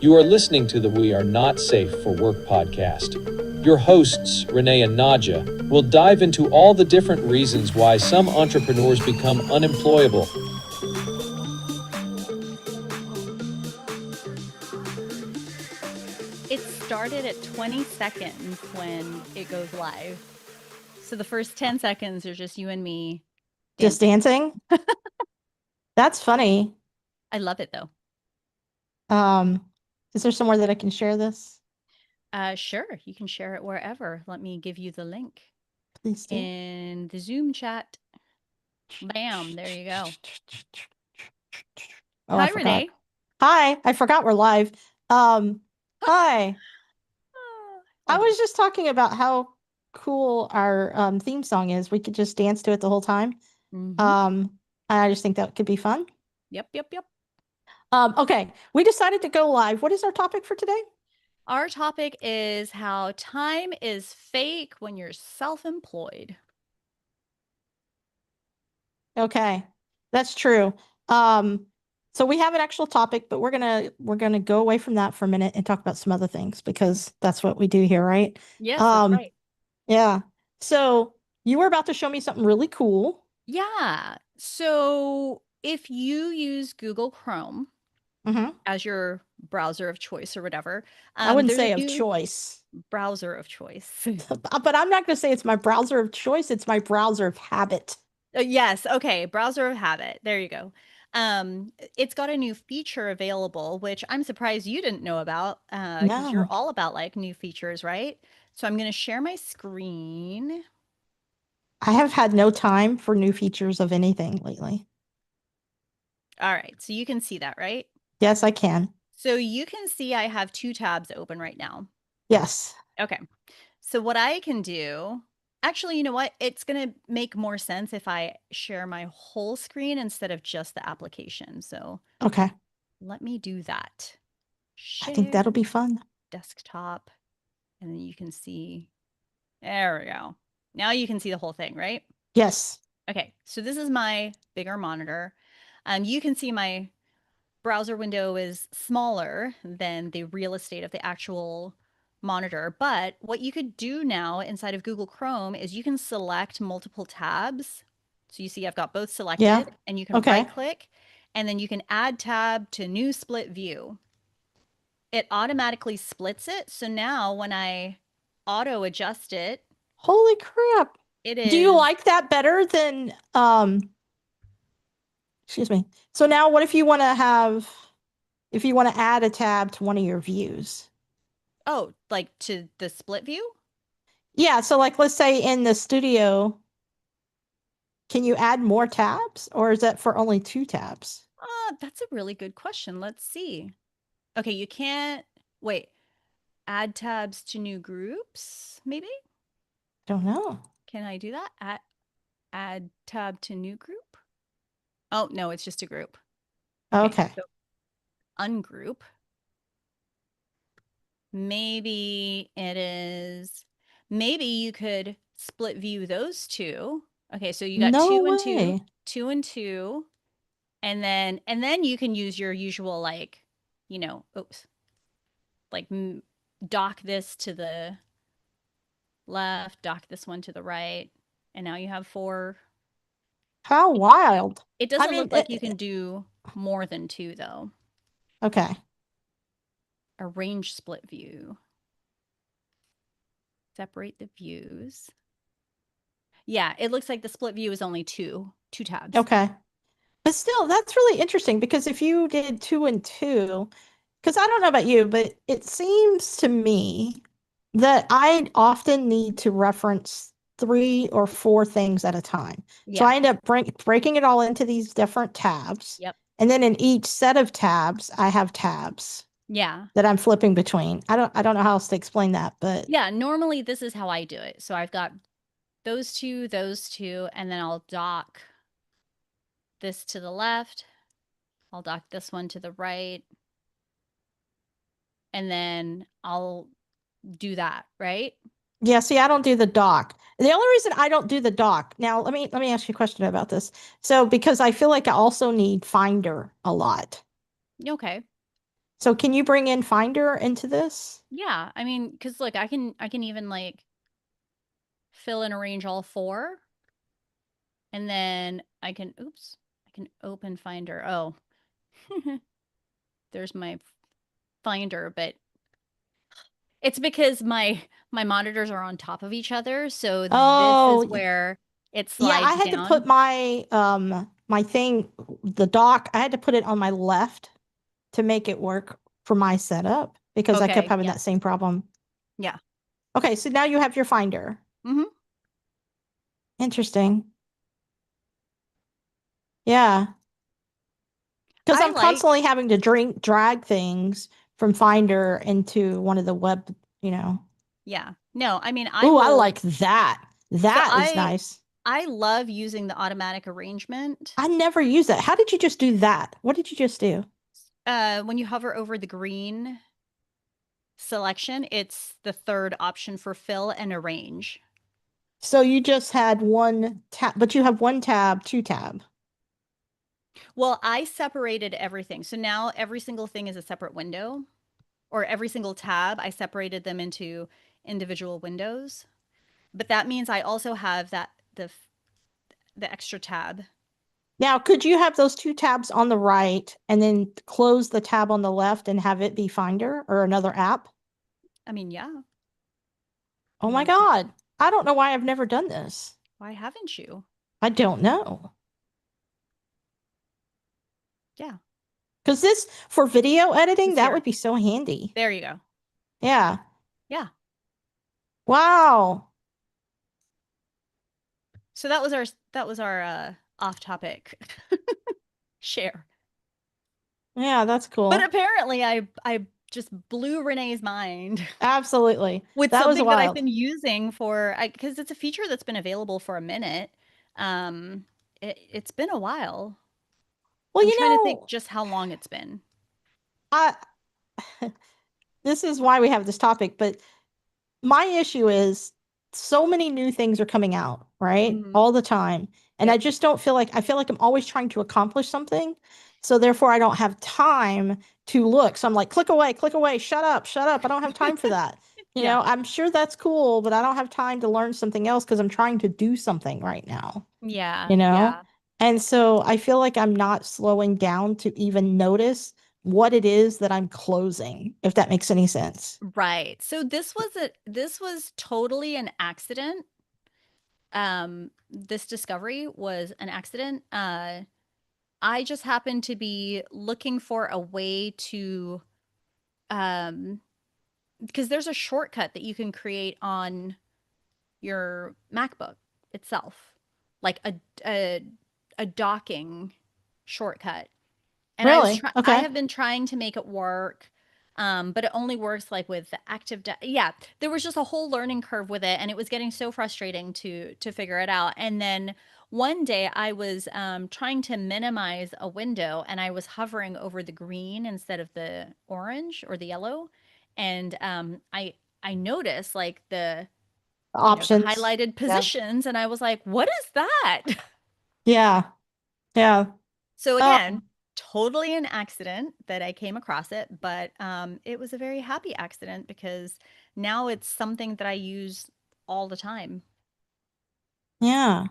You are listening to the We Are Not Safe for Work podcast. Your hosts, Renee and Nadja, will dive into all the different reasons why some entrepreneurs become unemployable. It started at 20 seconds when it goes live. So the first 10 seconds are just you and me Just dancing? That's funny. I love it though. Is there somewhere that I can share this? Sure, you can share it wherever. Let me give you the link. Please do. In the Zoom chat. Bam, there you go. Oh, Hi, I forgot. Renee. Hi, I forgot we're live. Hi. I was just talking about how cool our theme song is. We could just dance to it the whole time. I just think that could be fun. Yep. Okay, we decided to go live. What is our topic for today? Our topic is how time is fake when you're self-employed. Okay, that's true. So we have an actual topic, but we're gonna go away from that for a minute and talk about some other things because that's what we do here, right? Yes, that's right. Yeah. So you were about to show me something really cool. Yeah. So if you use Google Chrome as your browser of choice or whatever, I wouldn't there's say a of new choice. browser of choice. But I'm not going to say it's my browser of choice. It's my browser of habit. Yes. Okay. Browser of habit. There you go. It's got a new feature available, which I'm surprised you didn't know about, because you're No. all about like new features, right? So I'm going to share my screen. I have had no time for new features of anything lately. All right. So you can see that, right? Yes, I can. So you can see I have two tabs open right now. Yes. Okay. So what I can do, actually, you know what? It's going to make more sense if I share my whole screen instead of just the application. So okay, let me do that. I think that'll be fun. Desktop. And then you can see, there we go. Now you can see the whole thing, right? Yes. Okay. So this is my bigger monitor. You can see my browser window is smaller than the real estate of the actual monitor. But what you could do now inside of Google Chrome is you can select multiple tabs. So you see I've got both selected and you can right click and then you can add tab to new split view. It automatically splits it. So now when I auto adjust it. Holy crap. It is. Do you like that better than, excuse me. So now what if you want to add a tab to one of your views? Oh, like to the split view? Yeah. So like, let's say in the studio, can you add more tabs or is that for only 2 tabs? That's a really good question. Let's see. Okay. You can't wait. Add tabs to new groups, maybe? Don't know. Can I do that? Add tab to new group? Oh, no, it's just a group. Okay. So ungroup. Maybe it is, maybe you could split view those two. Okay, so you got No 2 and way. 2, 2 and 2. And then you can use your usual like, like dock this to the left, dock this one to the right, and now you have 4. How wild. It doesn't look like you can do more than 2 though. Okay. Arrange split view. Separate the views. Yeah, it looks like the split view is only 2 tabs. Okay. But still, that's really interesting because if you did 2 and 2, because I don't know about you, but it seems to me that I often need to reference 3 or 4 things at a time. Yeah. So I end up breaking it all into these different tabs. Yep. And then in each set of tabs, I have tabs. Yeah. That I'm flipping between. I don't know how else to explain that, but yeah, normally this is how I do it. So I've got those two, and then I'll dock this to the left. I'll dock this one to the right. And then I'll do that, right? Yeah, see, I don't do the dock. The only reason I don't do the dock, now let me ask you a question about this. So because I feel like I also need Finder a lot. Okay. So can you bring in Finder into this? Yeah, I mean, because look, I can even like fill and arrange all four, and then I can open Finder. Oh, there's my Finder, but it's because my monitors are on top of each other, so this is Oh, where it yeah, I slides had to put down. my thing, the dock, I had to put it on my left to make it work for my setup because I kept Okay, having yeah, that same problem. yeah. Okay, so now you have your Finder. Hmm. Interesting. Yeah, because I I'm like, constantly having to drag things from Finder into one of the web, you know. yeah. No, I mean, I Ooh, I will. like that. So That is nice. I love using the automatic arrangement. I never use that. How did you just do that? What did you just do? When you hover over the green selection, it's the third option for fill and arrange. So you just had one tab, but you have one tab, two tab. Well, I separated everything. So now every single thing is a separate window, or every single tab, I separated them into individual windows. But that means I also have the extra tab. Now, could you have those two tabs on the right and then close the tab on the left and have it be Finder or another app? I mean, yeah. Oh You my want to see? God. I don't know why I've never done this. Why haven't you? I don't know. Yeah. Because this, for video editing, It's that would here. be so handy. There you go. Yeah. Yeah. Wow. So that was our off topic share. Yeah, that's But cool. apparently I just blew Renee's mind Absolutely. with That was something that I've wild. been using for because it's a feature that's been available for a minute. Um it's been a while. Well, I'm you trying to think know, just how long it's been. I this is why we have this topic, but my issue is so many new things are coming out, right? Hmm. All the time. And I Yep. just don't feel like I feel like I'm always trying to accomplish something. So therefore I don't have time to look. So I'm like, click away, shut up, shut up. I don't have time for that. You Yeah. know, I'm sure that's cool, but I don't have time to learn something else because I'm trying to do something right now, Yeah. you know? Yeah. And so I feel like I'm not slowing down to even notice what it is that I'm closing, if that makes any sense. Right. So this was totally an accident. This discovery was an accident. I just happened to be looking for a way to um because there's a shortcut that you can create on your MacBook itself. Like a a docking shortcut. And Really? I Okay. have been trying to make it work. But it only works like with the yeah, there was just a whole learning curve with it, and it was getting so frustrating to figure it out. And then one day I was trying to minimize a window, and I was hovering over the green instead of the orange or the yellow, and I noticed like the Options. highlighted Yeah. positions, and I was like, what is that? Yeah. Yeah. So again, Um, totally an accident that I came across it, but it was a very happy accident because now it's something that I use all the time. yeah.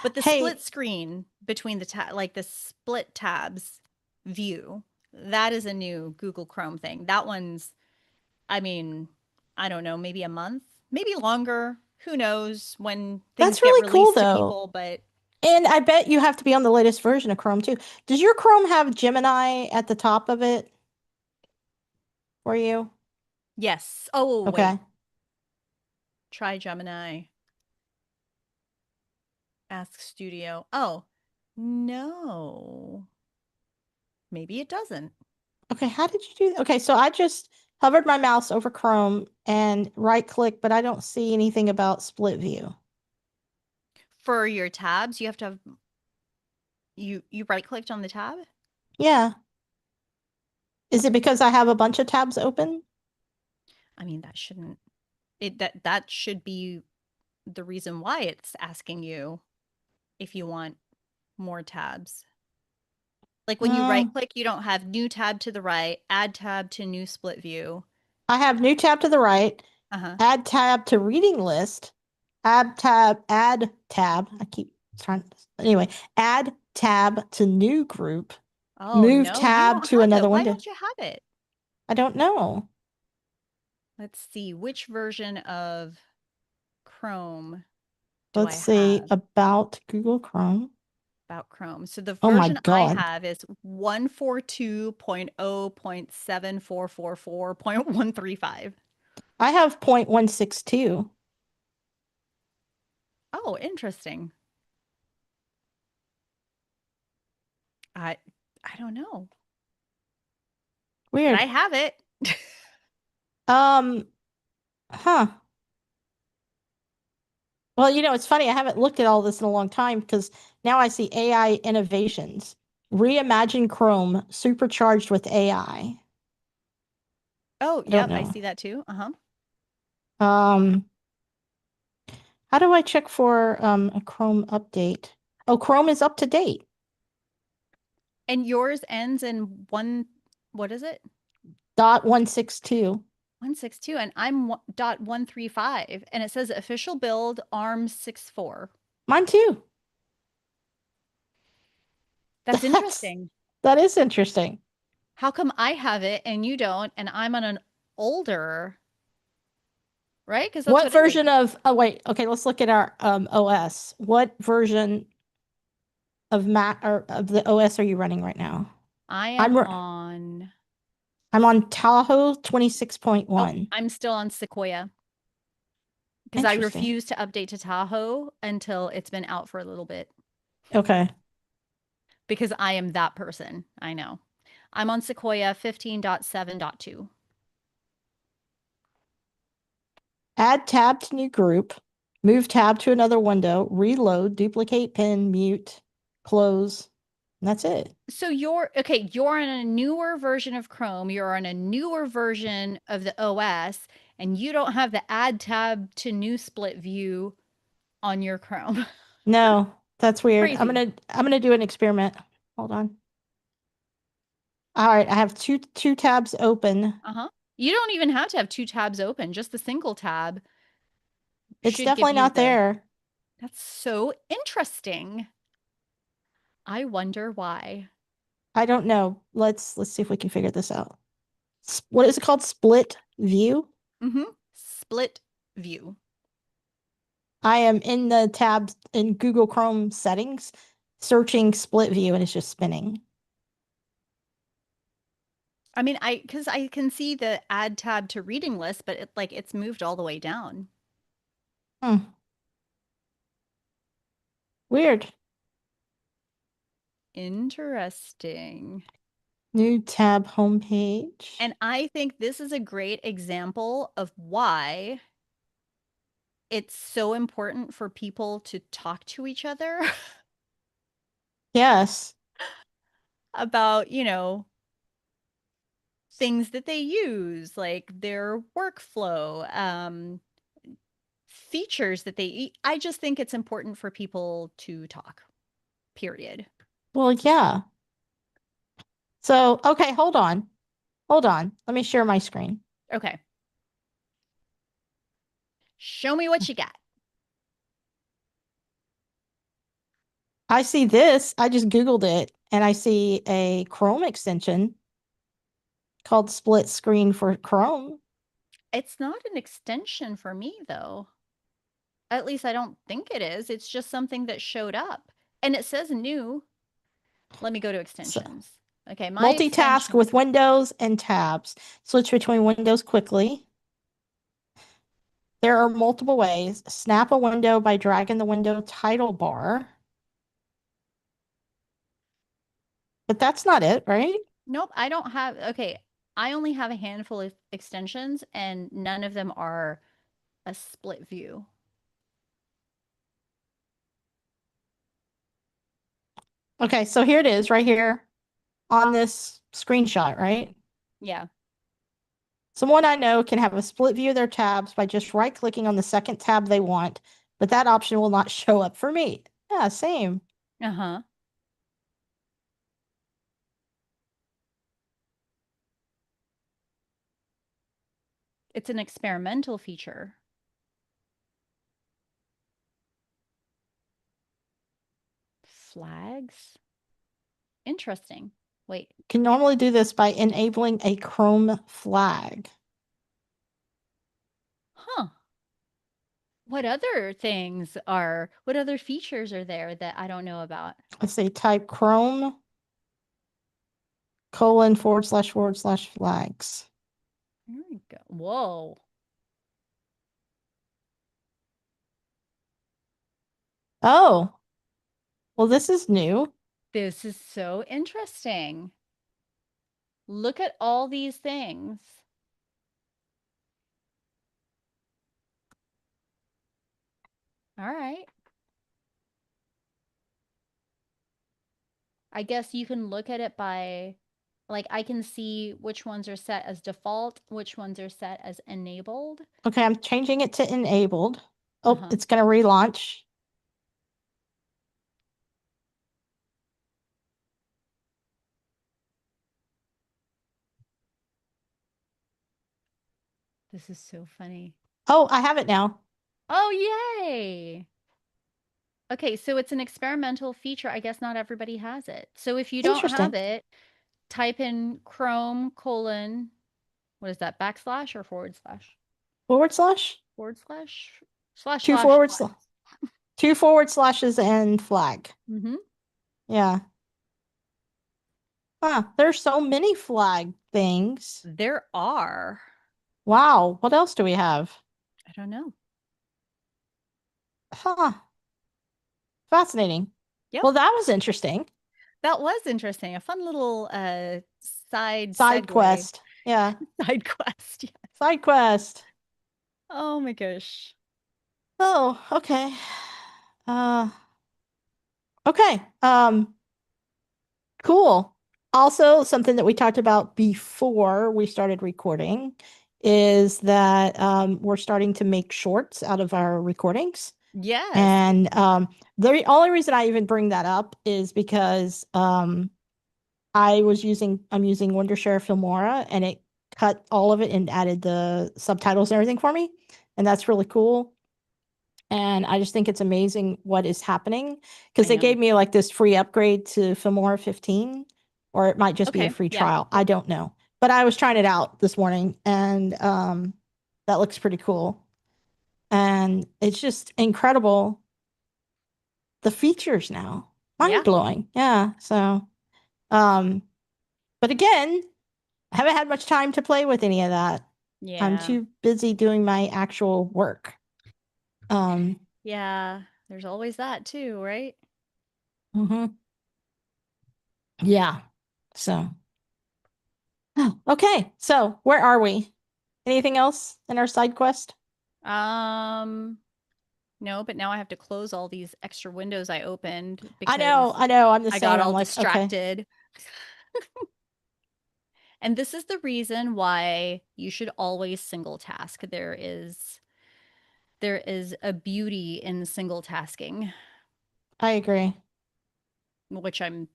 But the split Hey, screen between like the split tabs view, that is a new Google Chrome thing. That one's, I mean, I don't know, maybe a month, maybe longer. Who knows when things that's get really cool released to though. people, but And I bet you have to be on the latest version of Chrome too. Does your Chrome have Gemini at the top of it for you? yes. Oh, wait. Okay. Try Gemini. Ask Studio. Oh, no. Maybe it doesn't. Okay, how did you do that? Okay, so I just hovered my mouse over Chrome and right click, but I don't see anything about split view. For your tabs, you have to have you right clicked on the tab? Yeah. Is it because I have a bunch of tabs open? I mean, that shouldn't that should be the reason why it's asking you if you want more tabs. Like when you right Mm, click, you don't have new tab to the right, add tab to new split view. I have new tab to the right, Uh-huh. add tab to reading list, add tab. I keep trying. Anyway, add tab to new group, Oh move no, you tab don't to have it. another Why window. don't you have it? I don't know. Let's see, which version of Chrome do I Let's see have about Google Chrome. about Chrome? So the Oh my version I God. have is 142.0.744.135. I have 0.162. Oh, interesting. I I don't know, but Weird. I have it. Um, huh. Well, it's funny. I haven't looked at all this in a long time because now I see AI innovations. Reimagine Chrome supercharged with AI. Oh, I don't yep, I know. see that too. Uh-huh. Um, how do I check for a Chrome update? Oh, Chrome is up to date. And yours ends in one, what is it? Dot 162. 162, and I'm dot 135, and it says official build ARM 6.4. Mine too. That's That's interesting. that is interesting. How come I have it and you don't, and I'm on an older, right? Because that's What what it is. version of oh wait, okay, let's look at our OS. What version of Mac or of the OS are you running right now? I I'm am r- on, I'm on Tahoe oh, 26.1. I'm still on Sequoia because I Interesting. refuse to update to Tahoe until it's been out for a little bit Okay. because I am that person. I know. I'm on Sequoia 15.7.2. Add tab to new group. Move tab to another window. Reload. Duplicate pin. Mute. Close. And that's it. So you're okay, you're on a newer version of Chrome, you're on a newer version of the OS, and you don't have the add tab to new split view on your Chrome. No, that's weird. I'm Crazy. gonna I'm gonna do an experiment. Hold on. All right, I have two tabs open. Uh-huh. You don't even have to have two tabs open, just the single tab It's should give definitely you not the. there. That's so interesting. I wonder why. I don't know. Let's see if we can figure this out. What is it called? Split view? Mm-hmm. Split view. I am in the tabs in Google Chrome settings, searching split view, and it's just spinning. I mean, because I can see the add tab to reading list, but it's moved all the way down. Hmm, weird. Interesting. New tab homepage. And I think this is a great example of why it's so important for people to talk to each other Yes. about, things that they use, like their workflow, features that I just think it's important for people to talk, period. Well, yeah. So, okay, hold on. Hold on. Let me share my screen. Okay. Show me what you got. I see this. I just Googled it and I see a Chrome extension called Split Screen for Chrome. It's not an extension for me, though. At least I don't think it is. It's just something that showed up. And it says new. Let me go to So, extensions. Okay, my multitask extension. with windows and tabs. Switch between windows quickly. There are multiple ways. Snap a window by dragging the window title bar. But that's not it, right? Nope, I don't have. Okay, I only have a handful of extensions, and none of them are a split view. Okay, so here it is right here on this screenshot, right? Yeah. Someone I know can have a split view of their tabs by just right clicking on the second tab they want, but that option will not show up for me. Yeah, same. Uh huh. It's an experimental feature. Flags? Interesting. Wait. Can normally do this by enabling a Chrome flag. Huh. What other features are there that I don't know about? Let's say type Chrome :/ flags. There we go. Whoa. Oh, well, this is new. This is so interesting. Look at all these things. All right. I guess you can look at it by, like, I can see which ones are set as default, which ones are set as enabled. Okay, I'm changing it to enabled. Oh, Uh-huh. it's going to relaunch. This is so funny. Oh, I have it now. Oh, yay. Okay, so it's an experimental feature. I guess not everybody has it. So if you don't have Interesting. it, type in Chrome : what is that, backslash or forward slash? Forward slash? Forward slash? Slash Two slash forward what? slash. Two forward slashes and flag. Mm-hmm. Yeah. Huh. There's so many flag things. There are. Wow. What else do we have? I don't know. Huh. Fascinating. Yep. Well, that was interesting. That was interesting. A fun little side Side segue. quest. Yeah. Side quest. Yeah. Side quest. Oh my gosh. Oh, okay. Uh, okay. Cool. Also, something that we talked about before we started recording is that we're starting to make shorts out of our recordings. Yes. And the only reason I even bring that up is because I'm using Wondershare Filmora, and it cut all of it and added the subtitles and everything for me. And that's really cool. And I just think it's amazing what is happening because I they gave know. me like this free upgrade to Filmora 15, or it might just be a Okay. free Yeah. trial. I don't know. But I was trying it out this morning, and that looks pretty cool. And it's just incredible, the features now. Yeah. Mind blowing. Yeah. So um but again, I haven't had much time to play with any of that. I'm Yeah. too busy doing my actual work. Um Yeah. There's always that too, right? mhm. Yeah. So okay. So where are we? Anything else in our side quest? Um, no, but now I have to close all these extra windows I opened I know, because I know. I'm the I got same. I'm all like, okay. distracted. And this is the reason why you should always single task. There is a beauty in single tasking, I agree. which I'm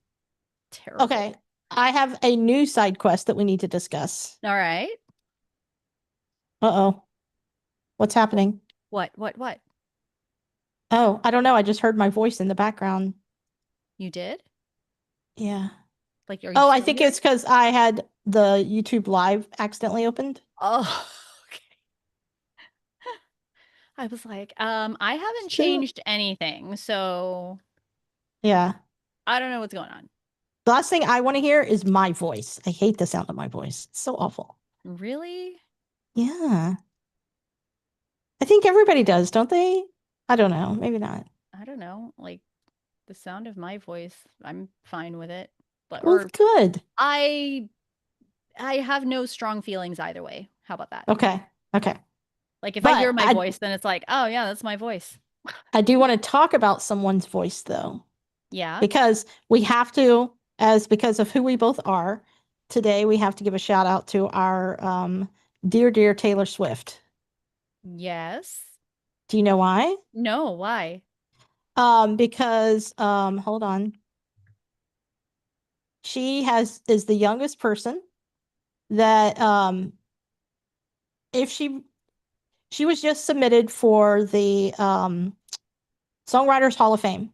Okay. terrible. I have a new side quest that we need to discuss. All right. Uh-oh. What's happening? What? Oh, I don't know. I just heard my voice in the background. You did? Yeah. Like, are you Oh, I still think here? it's because I had the YouTube Live accidentally opened. Oh, okay. I was like, I haven't Still. changed anything, so Yeah. I don't know what's going on. The last thing I want to hear is my voice. I hate the sound of my voice. It's so awful. Really? Yeah. I think everybody does, don't they? I don't know. Maybe not. I don't know. Like the sound of my voice, I'm fine with it. But Well, or good. I I have no strong feelings either way. How about that? Okay. Okay. Like if I But hear my voice, then it's like, oh yeah, that's my voice. I do want to talk about someone's voice though, Yeah. because we have to, as because of who we both are, today we have to give a shout out to our dear Taylor Swift. Yes. Do you know why? No, why? Because hold on. She is the youngest person that if she was just submitted for the Songwriters Hall of Fame.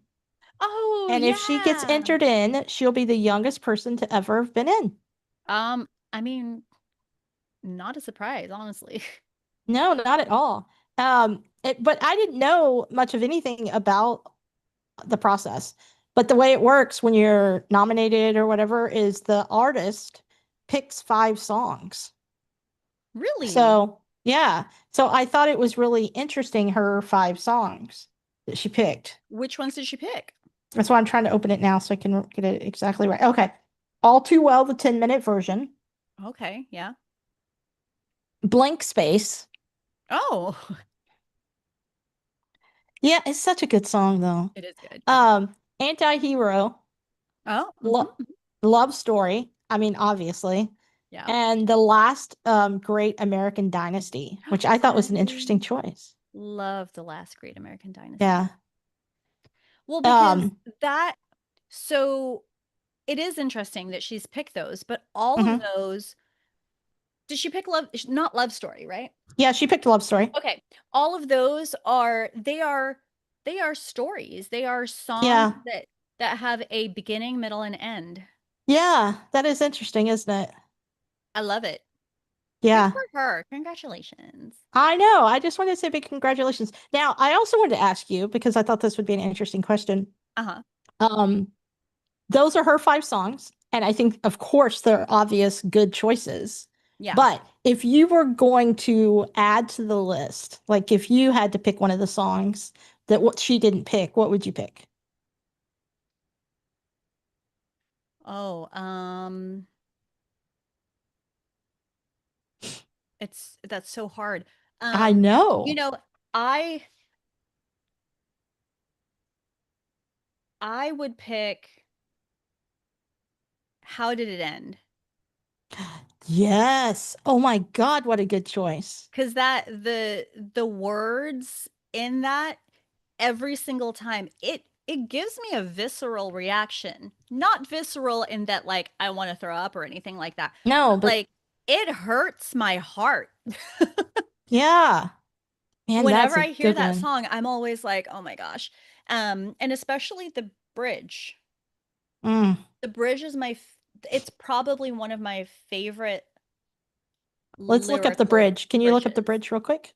Oh, And if she gets yeah. entered in, she'll be the youngest person to ever have been in. I mean, not a surprise, honestly. No, not at all. But I didn't know much of anything about the process. But the way it works when you're nominated or whatever is the artist picks 5 songs. Really? So, yeah. So I thought it was really interesting, her 5 songs that she picked. Which ones did she pick? That's why I'm trying to open it now so I can get it exactly right. Okay. All Too Well, the 10-minute version. Okay, yeah. Blank Space. Oh, Yeah, it's such a good song though. it is good. Yeah. Anti-Hero. Oh, Lo Love Story. I mean, obviously. yeah. And the last Great American Dynasty, which I thought was an interesting I choice. love The Last Great American Dynasty. Yeah. Well, because Um, that, so it is interesting that she's picked those, but all of mhm. those, did she pick love, not Love Story, right? Yeah, she picked Love Story. Okay. All of those are, they are stories. They are songs Yeah. that have a beginning, middle, and end. Yeah, that is interesting, isn't it? I love it. Good Yeah. for her. Congratulations. I know. I just wanted to say big congratulations. Now, I also wanted to ask you because I thought this would be an interesting question. Uh-huh. Um, those are her 5 songs, and I think, of course, they're obvious good choices. Yeah. But if you were going to add to the list, like if you had to pick one of the songs that what she didn't pick, what would you pick? Oh, that's so hard. I Um, you know. know, I I would pick How Did It End? Yes. Oh my God, what a good choice. Because that the words in that every single time it gives me a visceral reaction. Not visceral in that like I want to throw up or anything like that, No, but but like it hurts my heart. yeah. Man, that's Whenever a I hear good that one. song, I'm always like, "Oh my gosh." And especially the bridge. Mm. The bridge is it's probably one of my favorite Let's look up the lyrical bridge. Can you look up the bridges. bridge real quick?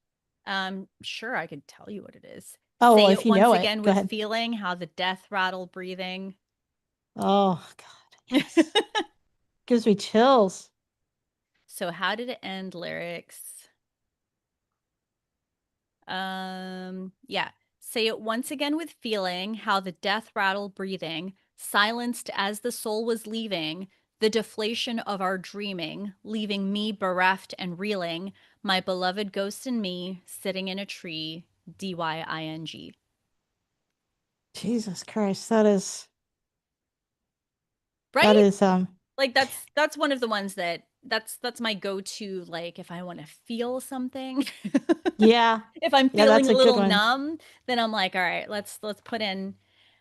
Sure, I could tell you what it is. Oh, Say well, it if you once know it, again go with ahead. feeling how the death rattle breathing. Oh God, yes. Gives me chills. So how did it end lyrics? Yeah. Say it once again with feeling how the death rattle breathing, silenced as the soul was leaving, the deflation of our dreaming, leaving me bereft and reeling, my beloved ghost and me sitting in a tree, DYING. Jesus Christ, that Right? is Like that's one of the ones that's my go-to like if I want to feel something. yeah. If I'm Yeah, feeling that's a a good little one. numb, then I'm like, all right, let's put in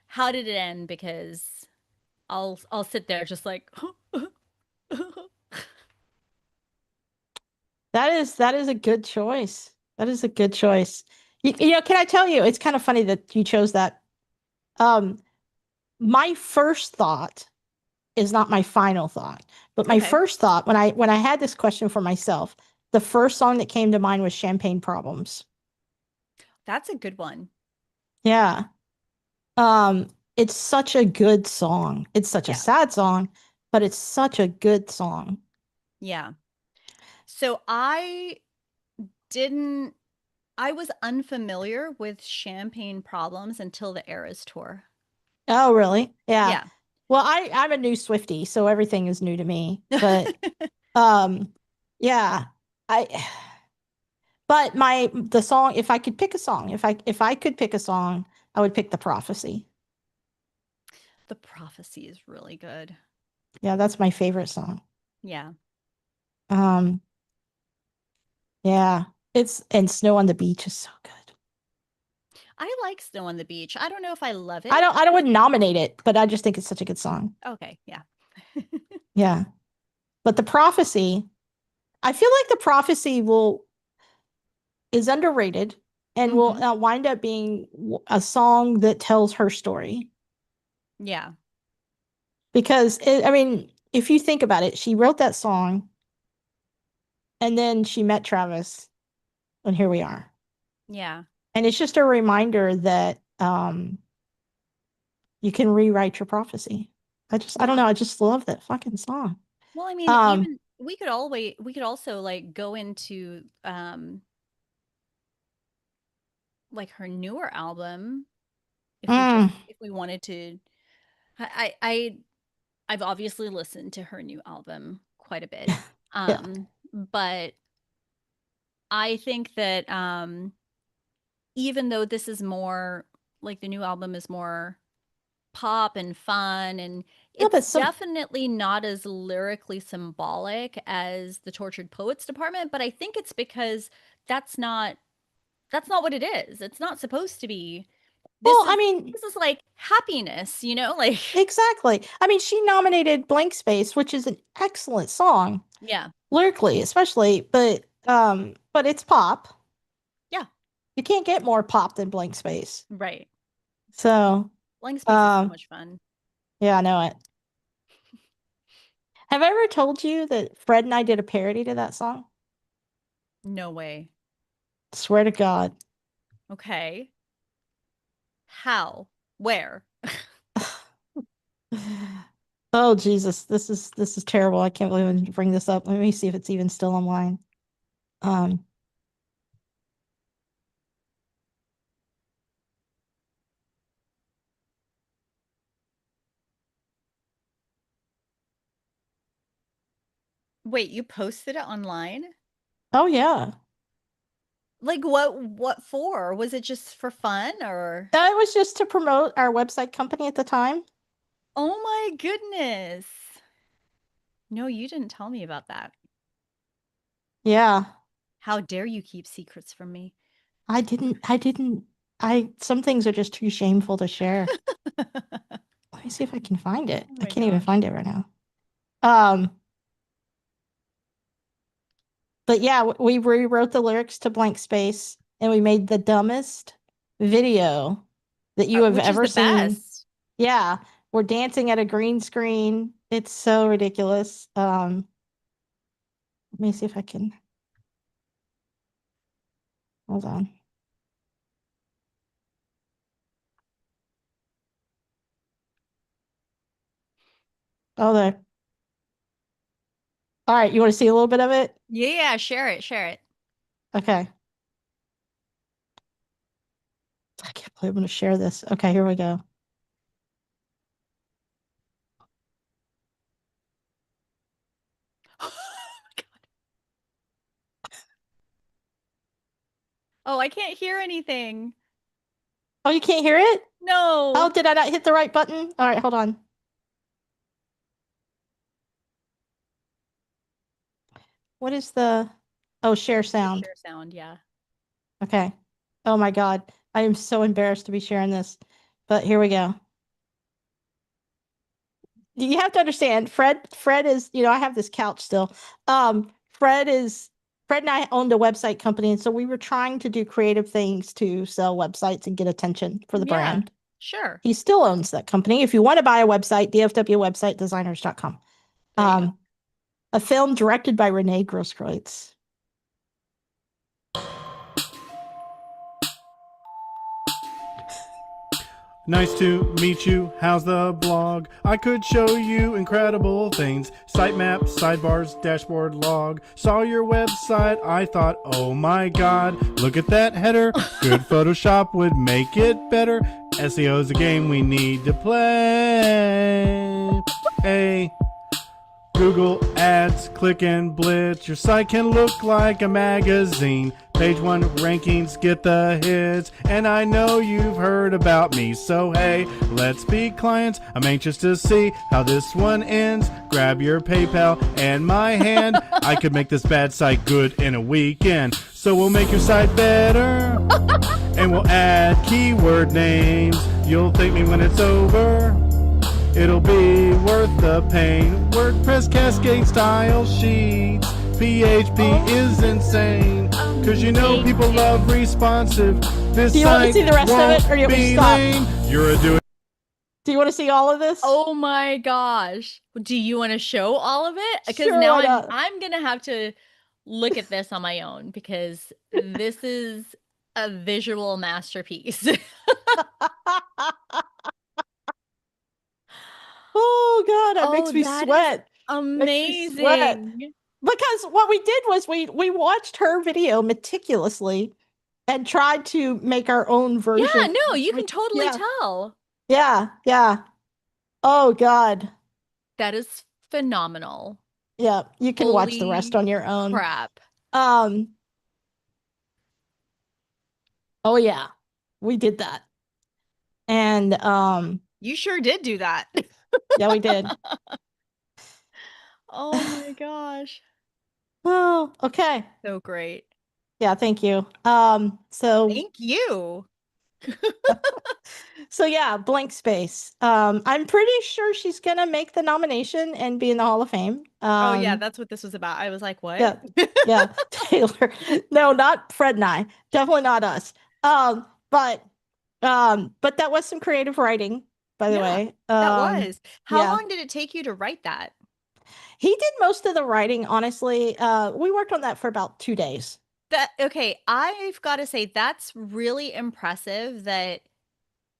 how did it end because I'll sit there just like That is a good choice. That is a good choice. Can I tell you, it's kind of funny that you chose that. Um, my first thought is not my final thought, but my okay, first thought when I had this question for myself, the first song that came to mind was Champagne Problems. that's a good one. Yeah. It's such a good song. It's such a Yeah. sad song, but it's such a good song. Yeah. So didn't I was unfamiliar with Champagne Problems until the Eras tour. Oh, really? Yeah. Yeah. Well, I'm a new Swiftie, so everything is new to me. But um yeah, I but the song, if I could pick a song, if I could pick a song, I would pick The Prophecy. The Prophecy is really good. Yeah, that's my favorite song. Yeah. Um yeah, it's and Snow on the Beach is so good. I like Snow on the Beach. I don't know if I love I it. don't I don't wouldn't nominate it, but I just think it's such a good song. Okay, yeah. Yeah. But The Prophecy, I feel like The Prophecy will is underrated and will wind up being a song that tells her story. Yeah. Because, I mean, if you think about it, she wrote that song and then she met Travis, and here we are. Yeah. And it's just a reminder that you can rewrite your prophecy. I don't know. I just love that fucking song. Well, I mean, even we could also like go into like her newer album if we wanted to. I've obviously listened to her new album quite a bit. Yeah. But I think that even though this is more like the new album is more pop and fun, and Yeah, but it's definitely not as lyrically symbolic as the Tortured Poets Department, but I think it's because that's not what it is. It's not supposed to be. I mean, this is like happiness, you know, like exactly. I mean, she nominated Blank Space, which is an excellent song. Yeah. Lyrically, especially, but it's pop. Yeah. You can't get more pop than Blank Space. Right. So Blank Space is so much fun. Yeah, I know it. Have I ever told you that Fred and I did a parody to that song? No way. Swear to God. Okay. How? Where? Oh Jesus, this is terrible. I can't believe I need to bring this up. Let me see if it's even still online. Wait, you posted it online? Oh yeah. Like what for? Was it just for fun or? That was just to promote our website company at the time. Oh my goodness. No, you didn't tell me about that. Yeah. How dare you keep secrets from me? I didn't some things are just too shameful to share. Let me see if I can find it. Oh I my can't even gosh. find it right now. But yeah, we rewrote the lyrics to Blank Space and we made the dumbest video that you have Which is ever the seen. best. Yeah, we're dancing at a green screen. It's so ridiculous. Let me see if I can. Hold on. Oh, there. All right, you want to see a little bit of it? Yeah, share it, share it. Okay. I can't believe I'm going to share this. Okay, here we go. Oh, I can't hear anything. Oh, you can't hear it? No. Oh, did I not hit the right button? All right, hold on. What is the share sound? Share sound, yeah. Okay. Oh my God. I am so embarrassed to be sharing this, but here we go. You have to understand, Fred is, I have this couch still. Fred and I owned a website company, and so we were trying to do creative things to sell websites and get attention for the brand. Sure. He still owns that company. If you want to buy a website, dfwwebsitedesigners.com. A film directed by Renee Grosskreutz. Nice to meet you, how's the blog? I could show you incredible things. Sitemap, sidebars, dashboard log. Saw your website, I thought, oh my god, look at that header. Good Photoshop would make it better. SEO's a game we need to play. Hey. Google Ads, click and blitz. Your site can look like a magazine. Page 1 rankings get the hits. And I know you've heard about me. So hey, let's be clients. I'm anxious to see how this one ends. Grab your PayPal and my hand. I could make this bad site good in a weekend. So we'll make your site better. And we'll add keyword names. You'll thank me when it's over. It'll be worth the pain. WordPress cascade style sheets. PHP is insane. Cause you know people love responsive. This Do you want to site see the rest of it, or do you want me to won't be stop? lame. You're a do Do you want to see all of this? Oh my gosh. Do you want to show all of it? Because Sure, now why not? I'm gonna have to look at this on my own because this is a visual masterpiece. Oh God, that makes Oh, me that sweat. is Makes me sweat. amazing. Because what we did was we watched her video meticulously and tried to make our own Yeah, version. no, you can totally Yeah, tell. yeah. Oh God. That is phenomenal. Yeah, you can watch the rest Holy on your own. crap. Um, oh yeah, we did that. And You sure did do that. yeah, we did. Oh my gosh. Oh, okay. So great. Yeah, thank you. Thank you. So yeah, blank space. I'm pretty sure she's gonna make the nomination and be in the Hall of Fame. Oh yeah, that's what this was about. I was like, Yeah, what? yeah, Taylor. No, not Fred and I. Definitely not us. But that was some creative writing, by the Yeah, way. that was. How Yeah. long did it take you to write that? He did most of the writing, honestly. We worked on that for about 2 days. That okay, I've got to say that's really impressive that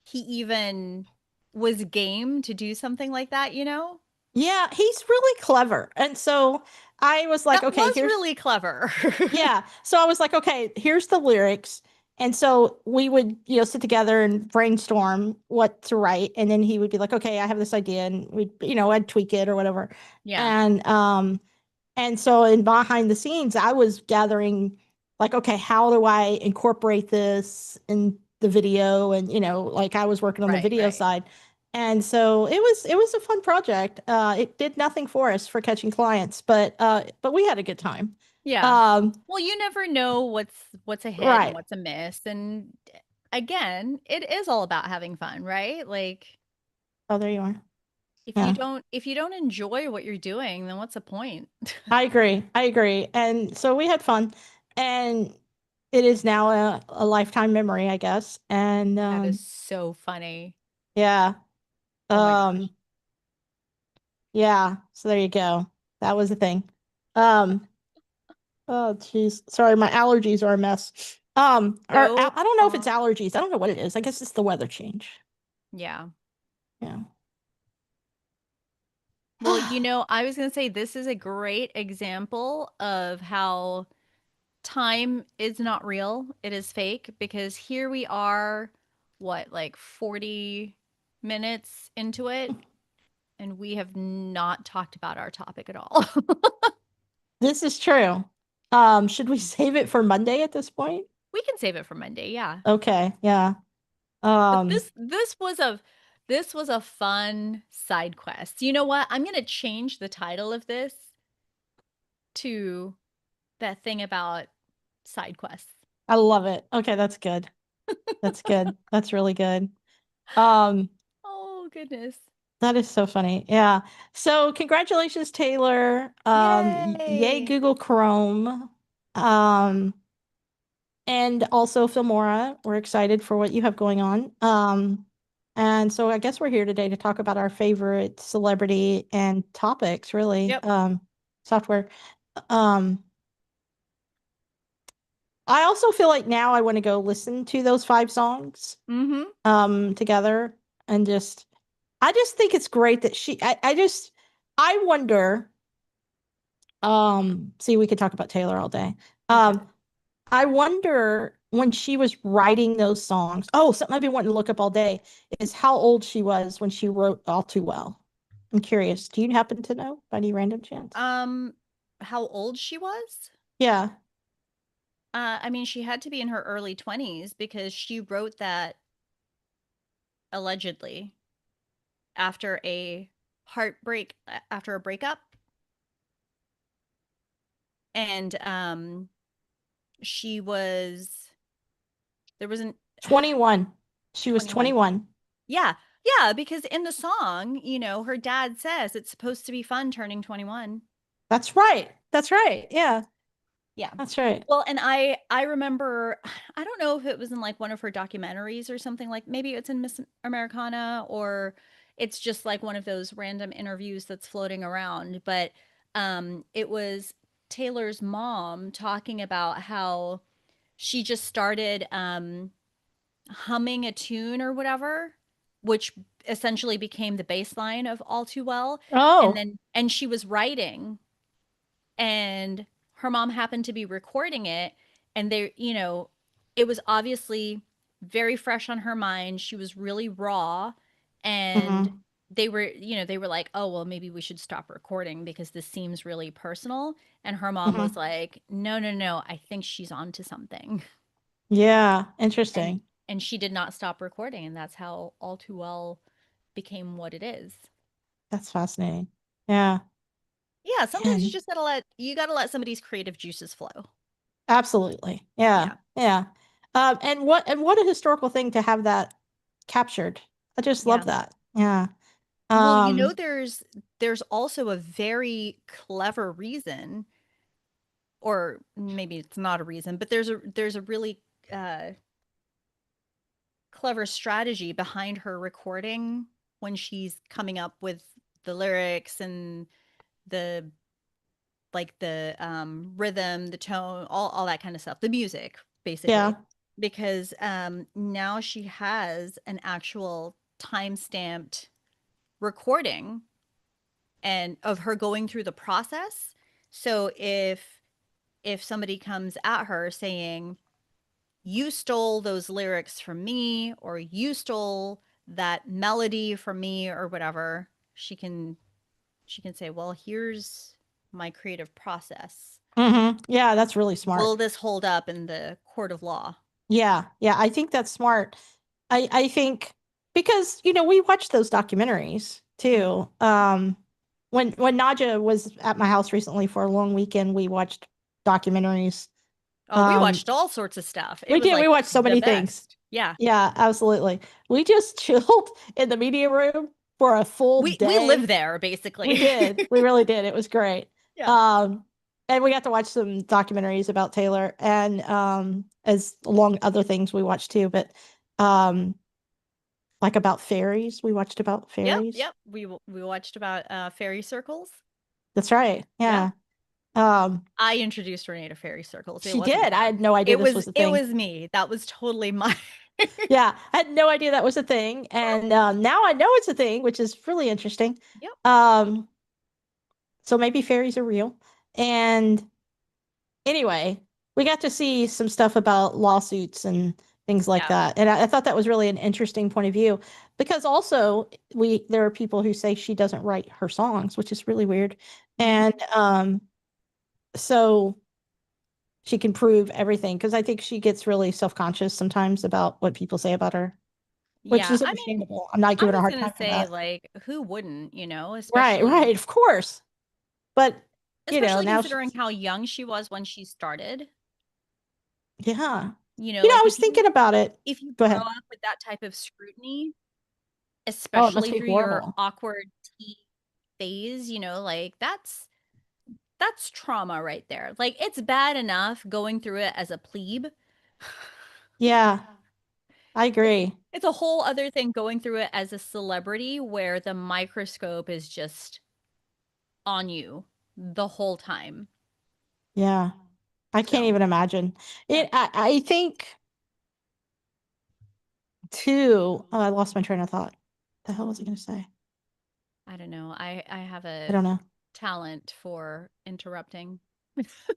he even was game to do something like that, you know? Yeah, he's really clever. And so I was like, That okay, was here's really clever. yeah. So I was like, okay, here's the lyrics. And so we would, sit together and brainstorm what to write. And then he would be like, okay, I have this idea. And we'd, I'd tweak it or whatever. Yeah, And so in behind the scenes, I was gathering like, okay, how do I incorporate this in the video? And, like I was working on the right, video right. side. And so it was a fun project. It did nothing for us for catching clients, but we had a good time. Yeah. Um, Well, you never know what's a hit and right. what's a miss. And again, it is all about having fun, right? Like Oh, there you are. if you Yeah. don't enjoy what you're doing, then what's the point? I agree. I agree. And so we had fun, and it is now a lifetime memory, I guess. And That is so funny. yeah. Oh my gosh. Um, yeah. So there you go. That was the thing. Um, oh geez. Sorry, my allergies are a mess. So I don't know if it's allergies. I don't know what it is. I guess it's the weather change. yeah. Yeah. Well, I was going to say this is a great example of how time is not real. It is fake because here we are, what, like 40 minutes into it, and we have not talked about our topic at all. This is true. Should we save it for Monday at this point? We can save it for Monday, yeah. Okay. Yeah. But this was a fun side quest. You know what? I'm going to change the title of this to that thing about side quests. I love it. Okay, that's good. That's good. That's really good. Um, Oh, goodness. that is so funny. Yeah. So congratulations, Taylor. Yay, Yay. Google Chrome. Um, and also Filmora. We're excited for what you have going on. And so I guess we're here today to talk about our favorite celebrity and topics, really. Yep. Software. Um, I also feel like now I want to go listen to those 5 songs together and I just think it's great that I wonder, see, we could talk about Taylor all day. Okay. I wonder when she was writing those songs. Oh, something I've been wanting to look up all day is how old she was when she wrote All Too Well. I'm curious. Do you happen to know by any random chance? How old she was? Yeah. I mean, she had to be in her early 20s because she wrote that allegedly after a after a breakup. And she was there wasn't 21. She was 21. 21. Yeah. Yeah, because in the song, her dad says it's supposed to be fun turning 21. That's right. That's right. Yeah. Yeah. That's right. Well, and I remember, I don't know if it was in like one of her documentaries or something, like maybe it's in Miss Americana, or it's just like one of those random interviews that's floating around, but it was Taylor's mom talking about how she just started humming a tune or whatever, which essentially became the bass line of All Too Well. And Oh. then and she was writing, and her mom happened to be recording it, and they, it was obviously very fresh on her mind. She was really raw, and Mhm. they were like, "Oh, well, maybe we should stop recording because this seems really personal." And her mom was Mhm. like, "No, no, no, I think she's onto something." Yeah, And interesting. and she did not stop recording, and that's how All Too Well became what it is. That's fascinating. Yeah. Yeah, sometimes And you gotta let somebody's creative juices flow. absolutely. Yeah. Yeah. Yeah. And what a historical thing to have that captured. I just love Yeah. that. Yeah. Well, Um, there's also a very clever reason, or maybe it's not a reason, but there's a really uh clever strategy behind her recording when she's coming up with the lyrics and the the rhythm, the tone, all that kind of stuff, the music yeah. basically. Because now she has an actual time-stamped recording and of her going through the process. So if somebody comes at her saying, "You stole those lyrics from me," or "You stole that melody from me," or whatever, she can say, "Well, here's my creative process. Yeah, that's really Will smart. this hold up in the court of law?" Yeah. Yeah, I think that's smart. I think because we watched those documentaries Mhm. too. When Naja was at my house recently for a long weekend, we watched documentaries. Oh, we Um, watched all sorts of stuff. It we was did. We like watched so the many things. best. Yeah. Yeah, absolutely. We just chilled in the media room for a full We live day. there We basically. did. We really did. It was great. Yeah. Um, and we got to watch some documentaries about Taylor and as along other things we watched too, but um like about fairies. We watched about Yep, fairies. yep. We watched about fairy circles. That's right. Yeah. Yeah. Um, I introduced Renee to fairy circles. It she wasn't did. I her. had no idea It this was was a it thing. was me. That was totally my Yeah, I had no idea that was a thing, and now I know it's a thing, which is really interesting. Yep. Um, so maybe fairies are real. And anyway, we got to see some stuff about lawsuits and things like Yeah. that, and I thought that was really an interesting point of view because also there are people who say she doesn't write her songs, which is really weird, Mhm. and so she can prove everything because I think she gets really self-conscious sometimes about what people say about her, which Yeah. is I mean, understandable. I'm not I giving her a was hard gonna time for say, that. like, who wouldn't, Right, especially right, of course. But, now considering she's, how young she was when she started. yeah. I Like was thinking about it. if you Go grow ahead. up with that type of scrutiny, Oh, it must especially be through your horrible. awkward teen phase, like that's trauma right there. Like it's bad enough going through it as a plebe. Yeah, I It- agree. It's a whole other thing going through it as a celebrity where the microscope is just on you the whole time. Yeah, I can't So, even imagine. yeah, I think too. Oh, I lost my train of thought. The hell was I going to say? I don't know. I have I a don't know. talent for interrupting.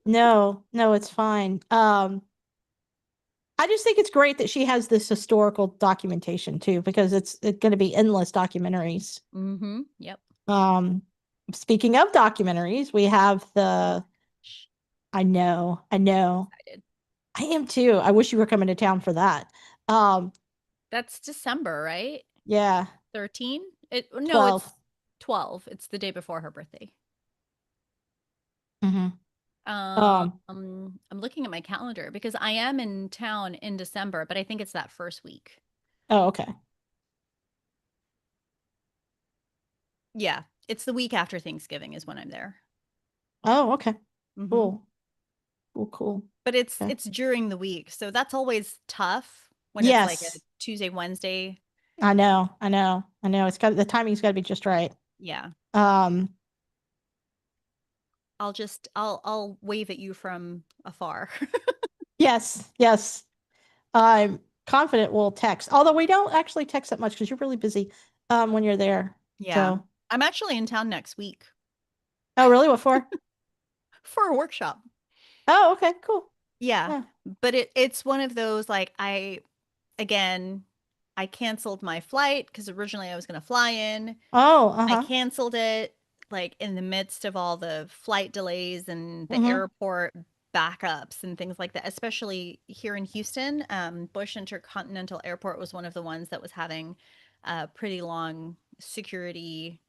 No, no, it's fine. I just think it's great that she has this historical documentation too, because it's going to be endless documentaries. Mm-hmm. Yep. Um, Speaking of documentaries, we have Oh the. gosh. I know, Excited. I am too. I wish you were coming to town for that. Um, That's December, right? yeah, 13? No, 12. it's 12. It's the day before her birthday. Mm-hmm. Um, Um, I'm looking at my calendar because I am in town in December, but I think it's that first week. oh, okay. Yeah, it's the week after Thanksgiving is when I'm there. Oh, okay. Mm-hmm. Cool. Cool. But it's Okay. it's during the week, so that's always tough when it's like a Yes. Tuesday, Wednesday. I know. The timing's got to be just right. Yeah. Um, I'll wave at you from afar. yes. I'm confident we'll text. Although we don't actually text that much because you're really busy when you're there. Yeah. So, I'm actually in town next week oh, really? What for? for a workshop. Oh, okay, cool. Yeah. Yeah. But it's one of those like again, I canceled my flight because originally I was going to fly in. Oh, I uh-huh. canceled it like in the midst of all the flight delays and the Mm-hmm. airport backups and things like that, especially here in Houston. Bush Intercontinental Airport was one of the ones that was having pretty long security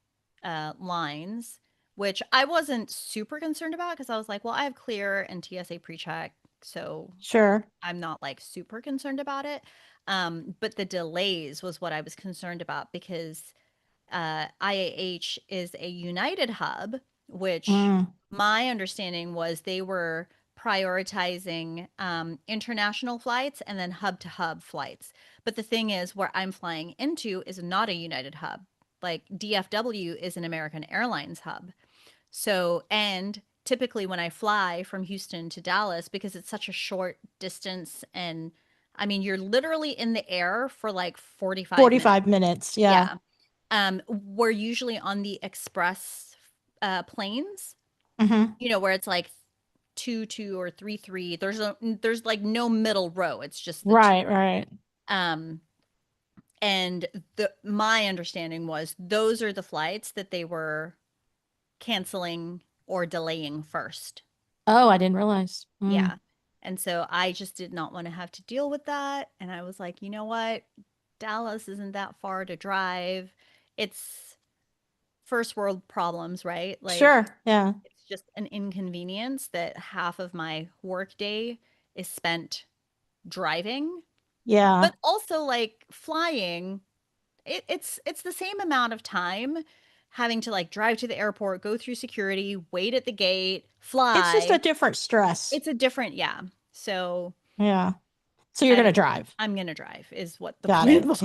lines, which I wasn't super concerned about because I was like, well, I have clear and TSA pre-check, so Sure. I'm not like super concerned about it. But the delays was what I was concerned about because IAH is a United hub, which Mm, my understanding was they were prioritizing international flights and then hub to hub flights. But the thing is, where I'm flying into is not a United hub. Like DFW is an American Airlines hub. So, and typically when I fly from Houston to Dallas, because it's such a short distance, and I mean, you're literally in the air for like 45 minutes. 45 minutes. Yeah. Yeah. We're usually on the express planes, Mm-hmm. where it's like 2-2 or 3-3. There's like no middle row. It's just the two. Right. Um, and my understanding was those are the flights that they were canceling or delaying first. Oh, I didn't realize. Yeah. And so I just did not want to have to deal with that. And I was like, you know what? Dallas isn't that far to drive. It's first world problems, right? Like Sure. Yeah. it's just an inconvenience that half of my workday is spent driving, Yeah. but also like flying. It's the same amount of time having to like drive to the airport, go through security, wait at the gate, It's just a fly. different stress. It's a different, yeah. So Yeah. So you're I, gonna drive. I'm gonna drive is what the Got plan it. Yeah. was.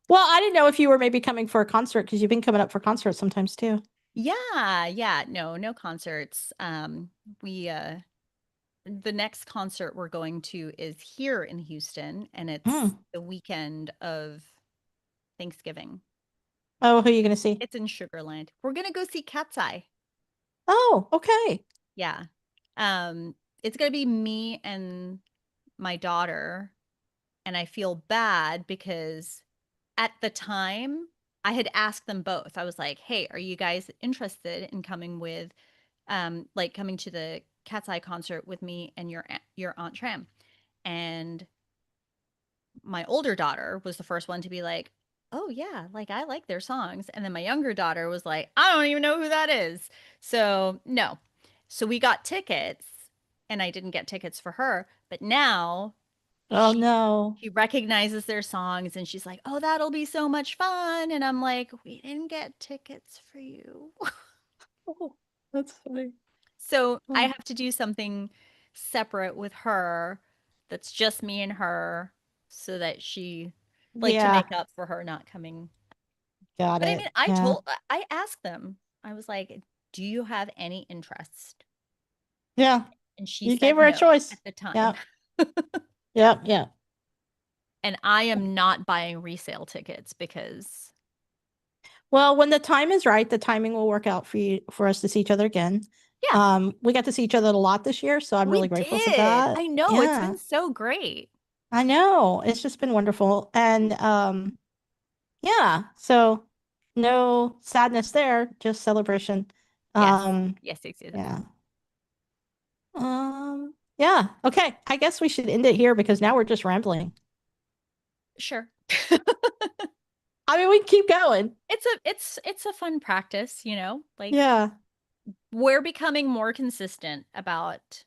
Well, I didn't know if you were maybe coming for a concert because you've been coming up for concerts sometimes too. Yeah. No concerts. We the next concert we're going to is here in Houston, and it's Mm. the weekend of Thanksgiving. Oh, who are you gonna see? It's in Sugarland. We're gonna go see Cat's Eye. Oh, okay. Yeah. It's gonna be me and my daughter, and I feel bad because at the time I had asked them both. I was like, "Hey, are you guys interested in coming with like coming to the Cat's Eye concert with me and your Aunt Tram?" And my older daughter was the first one to be like, "Oh yeah, like I like their songs." And then my younger daughter was like, "I don't even know who that is." So, no. So we got tickets and I didn't get tickets for her, but now Oh she no. she recognizes their songs and she's like, "Oh, that'll be so much fun." And I'm like, "We didn't get tickets for you." Oh, that's funny. So, I Oh, have to do something separate with her that's just me and her so that she like to yeah, make up for her not coming. got But I it. mean, Yeah. I asked them. I was like, "Do you have any interest?" Yeah. And she You gave said her a no choice. at the time. Yeah. Yeah. And I am not buying resale tickets because Well, when the time is right, the timing will work out for us to see each other again. yeah, We got to see each other a lot this year, so I'm we really grateful for did. that. I know it's Yeah. been so great. I know. It's just been wonderful. And yeah, so no sadness there, just celebration. Yes. Um, Yes. yeah. Yeah. Okay. I guess we should end it here because now we're just rambling. Sure. I mean, we can keep going. It's a fun practice, like Yeah, we're becoming more consistent about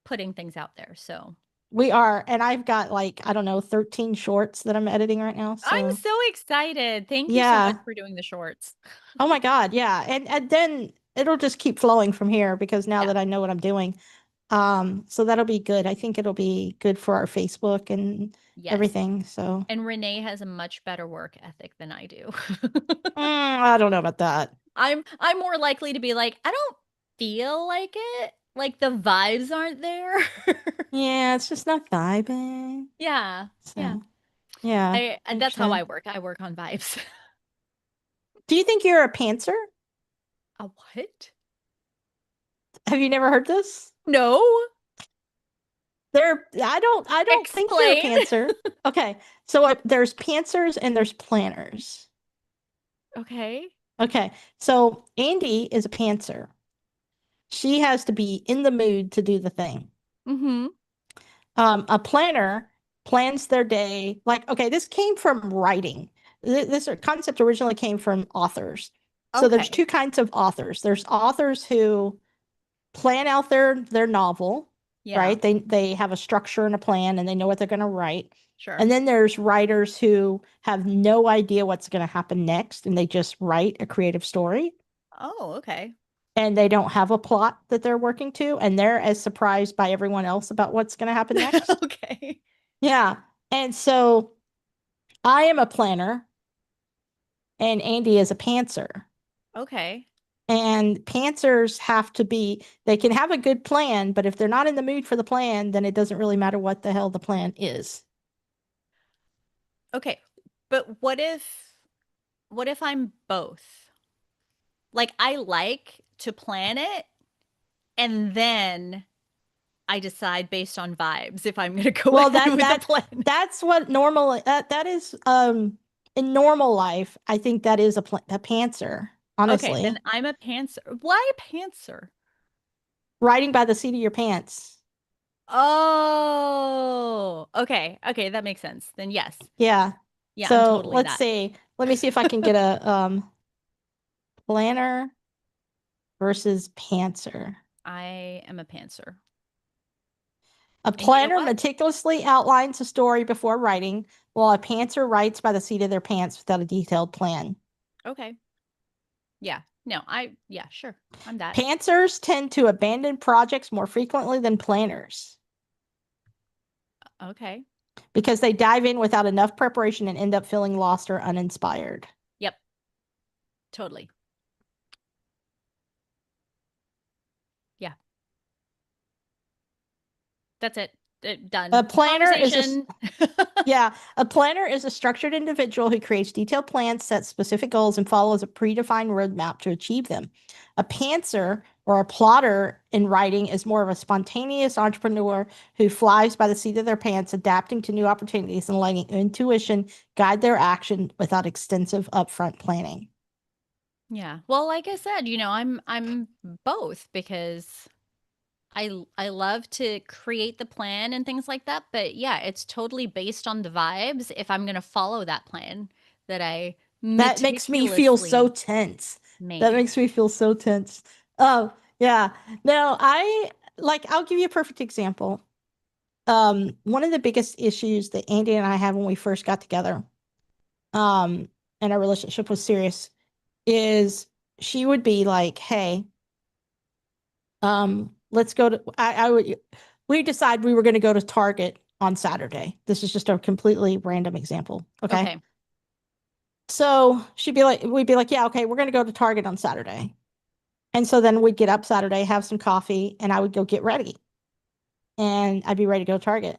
putting things out there. So we are. And I've got like, I don't know, 13 shorts that I'm editing right now. I'm So so excited. Thank you so much yeah. for doing the shorts. Oh my God. Yeah. And then it'll just keep flowing from here because now Yeah. that I know what I'm doing. So that'll be good. I think it'll be good for our Facebook and Yes. everything. So And Renee has a much better work ethic than I do. I don't know about that. I'm more likely to be like, I don't feel like it. Like the vibes aren't there. Yeah, it's just not vibing. Yeah. Yeah. So yeah, That's how I understand. work. I work on vibes. Do you think you're a pantser? A what? Have you never heard this? No. I don't think you're a Explain. pantser. Okay. So there's pantsers and there's planners. Okay. Okay. So Andy is a pantser. She has to be in the mood to do the thing. Mm-hmm. A planner plans their day. Like, okay, this came from writing. This concept originally came from authors. So there's Okay. two kinds of authors. There's authors who plan out their novel, Yeah. right? They have a structure and a plan and they know what they're going to write. Sure. And then there's writers who have no idea what's going to happen next and they just write a creative story Oh, okay. and they don't have a plot that they're working to and they're as surprised by everyone else about what's going to happen next. Okay. Yeah. And so I am a planner and Andy is a pantser. Okay. And pantsers have to be, they can have a good plan, but if they're not in the mood for the plan, then it doesn't really matter what the hell the plan is. Okay. But what if I'm both? Like I like to plan it and then I decide based on vibes if I'm going to go Well, ahead with the plan. that's what normal that is in normal life, I think that is a pantser, honestly. Okay, then I'm a pantser. Why a pantser? Riding by the seat of your pants. Oh, okay. Okay, that makes sense. Then yes. Yeah. Yeah, So I'm totally let's that. see. Let me see if I can get a planner versus pantser. I am a pantser. A And you know planner what? meticulously outlines a story before writing, while a pantser writes by the seat of their pants without a detailed plan. Okay. Yeah. No, yeah, sure. I'm that. Pantsers tend to abandon projects more frequently than planners Okay. because they dive in without enough preparation and end up feeling lost or uninspired. Yep. Totally. Yeah. That's it. Done. A planner is Conversation. a planner is a structured individual who creates detailed plans, sets specific goals, and follows a predefined roadmap to achieve them. A pantser or a plotter in writing is more of a spontaneous entrepreneur who flies by the seat of their pants, adapting to new opportunities and letting intuition guide their action without extensive upfront planning. Yeah. Well, like I said, I'm both because I love to create the plan and things like that, but yeah, it's totally based on the vibes if I'm going to follow that plan that I That makes me feel so meticulously tense. made. That makes me feel so tense. Oh, yeah. No, I'll give you a perfect example. One of the biggest issues that Andy and I had when we first got together, and our relationship was serious, is she would be like, "Hey, let's go to." We decide we were going to go to Target on Saturday. This is just a completely random example. Okay. Okay. So we'd be like, "Yeah, okay, we're going to go to Target on Saturday." And so then we'd get up Saturday, have some coffee, and I would go get ready. And I'd be ready to go to Target.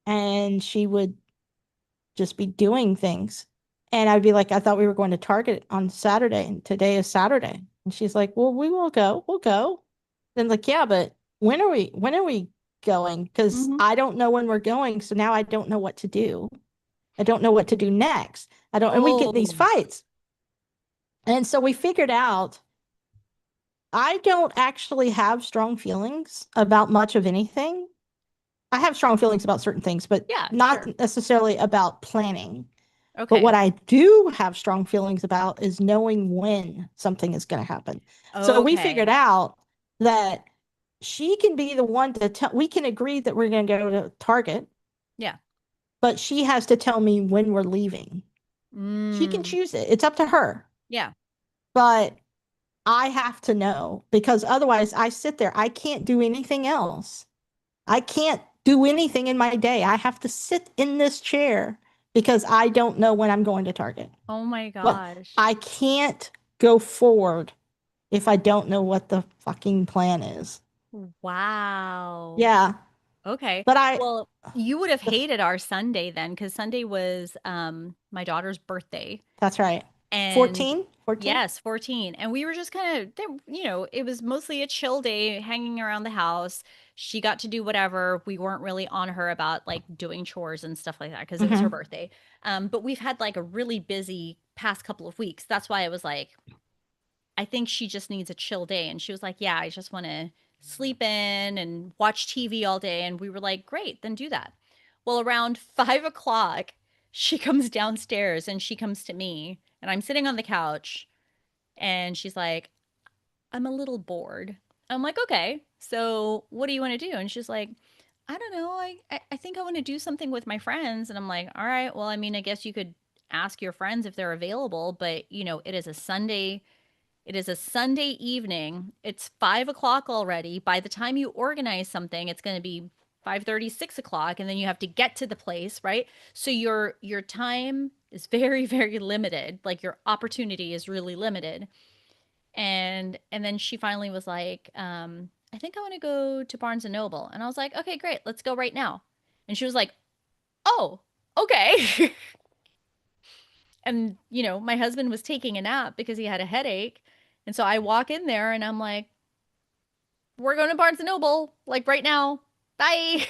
And she would just be doing things. And I'd be like, I thought we were going to Target on Saturday, and today is Saturday. And she's like, well, we will go. We'll go. Then like, yeah, but when are we going? Because Mhm. I don't know when we're going. So now I don't know what to do. I don't know what to do next. And we get in these Oh, fights. And so we figured out I don't actually have strong feelings about much of anything. I have strong feelings about certain things, but yeah, not sure. necessarily about planning. But Okay. what I do have strong feelings about is knowing when something is going to happen. So we figured Okay. out that she can be the one to tell, we can agree that we're going to go to Target, Yeah. but she has to tell me when we're leaving. She can Mm. choose it. It's up to her. Yeah. But I have to know because otherwise I sit there. I can't do anything else. I can't do anything in my day. I have to sit in this chair because I don't know when I'm going to Target. Oh my But gosh. I can't go forward if I don't know what the fucking plan is. Wow. Yeah. Okay. But I, Well, you would have the, hated our Sunday then, because Sunday was my daughter's birthday. that's right. And 14? 14? yes, 14. And we were just kind of, it was mostly a chill day hanging around the house. She got to do whatever. We weren't really on her about like doing chores and stuff like that because it was her Mm-hmm. birthday. But we've had like a really busy past couple of weeks. That's why I was like, I think she just needs a chill day. And she was like, yeah, I just want to sleep in and watch TV all day. And we were like, great, then do that. Well, around 5 o'clock, she comes downstairs and she comes to me, and I'm sitting on the couch, and she's like, I'm a little bored. I'm like, okay, so what do you want to do? And she's like, I don't know. I think I want to do something with my friends. And I'm like, all right, well, I mean, I guess you could ask your friends if they're available, but it is a Sunday. It is a Sunday evening. It's 5 o'clock already. By the time you organize something, it's going to be 5:30, 6 o'clock, and then you have to get to the place, right? So your time is very, very limited. Like your opportunity is really limited. And then she finally was like, I think I want to go to Barnes and Noble. And I was like, okay, great, let's go right now. And she was like, oh, okay. And my husband was taking a nap because he had a headache. And so I walk in there and I'm like, we're going to Barnes and Noble, like right now. Bye.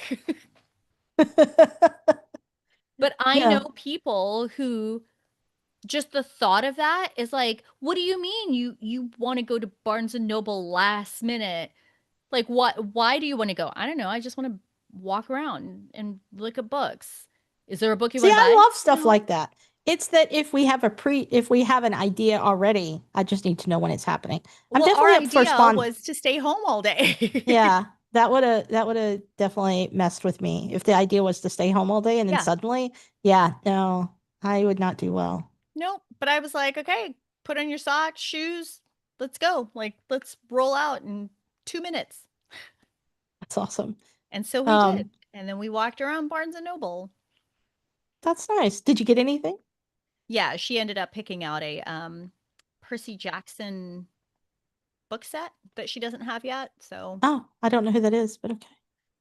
But I know Yeah. people who just the thought of that is like, what do you mean you want to go to Barnes and Noble last minute? Like what why do you want to go? I don't know. I just want to walk around and look at books. Is there a book you See, want to I buy? love stuff No. like that. It's that if we have an idea already, I just need to know when it's happening. I'm Well, our definitely up for idea was to stay home all day. Yeah, that would have definitely messed with me if the idea was to stay home all day and then Yeah. suddenly, yeah, no, I would not do well. Nope. But I was like, okay, put on your socks, shoes, let's go. Like, let's roll out in 2 minutes. That's awesome. And so we did. Um, And then we walked around Barnes and Noble. that's nice. Did you get anything? Yeah, she ended up picking out a Percy Jackson book set that she doesn't have yet. So Oh, I don't know who that is, but okay.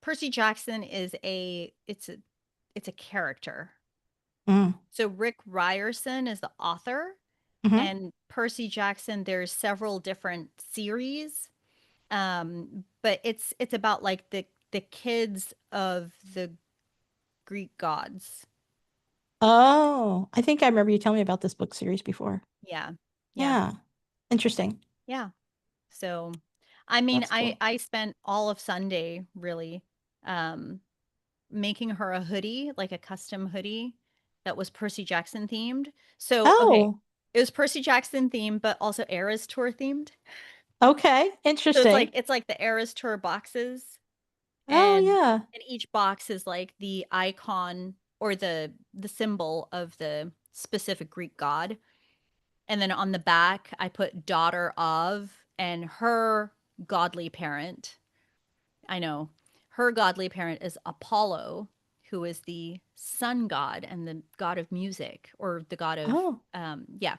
Percy Jackson is it's a character. Mm, So Rick Ryerson is the author, hmm. and Percy Jackson, there's several different series. But it's about like the kids of the Greek gods. Oh, I think I remember you telling me about this book series before. Yeah. Yeah. Yeah, interesting. Yeah. So, I mean, That's I cool. I spent all of Sunday really um making her a hoodie, like a custom hoodie that was Percy Jackson themed. So, okay, Oh, it was Percy Jackson themed, but also Eras Tour themed. okay, So it's like interesting. it's like the Eras Tour boxes, Oh, and yeah. each box is like the icon or the symbol of the specific Greek god. And then on the back, I put daughter of and her godly parent. I know. Her godly parent is Apollo, who is the sun god and the god of music, or the god of Oh, yeah.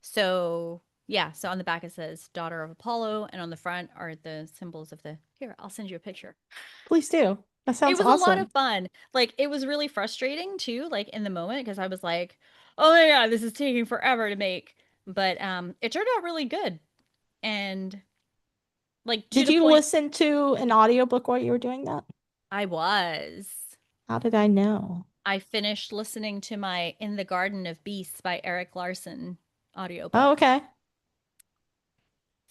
So yeah, so on the back it says daughter of Apollo, and on the front are the symbols of the here, I'll send you a picture. please do. That It sounds was a lot awesome. of fun. Like it was really frustrating too, like in the moment, because I was like, oh my god, this is taking forever to make. But it turned out really good. And like to Did the you point listen to an audiobook while you were doing that? I was. How did I know? I finished listening to my In the Garden of Beasts by Eric Larson Oh, audiobook. okay.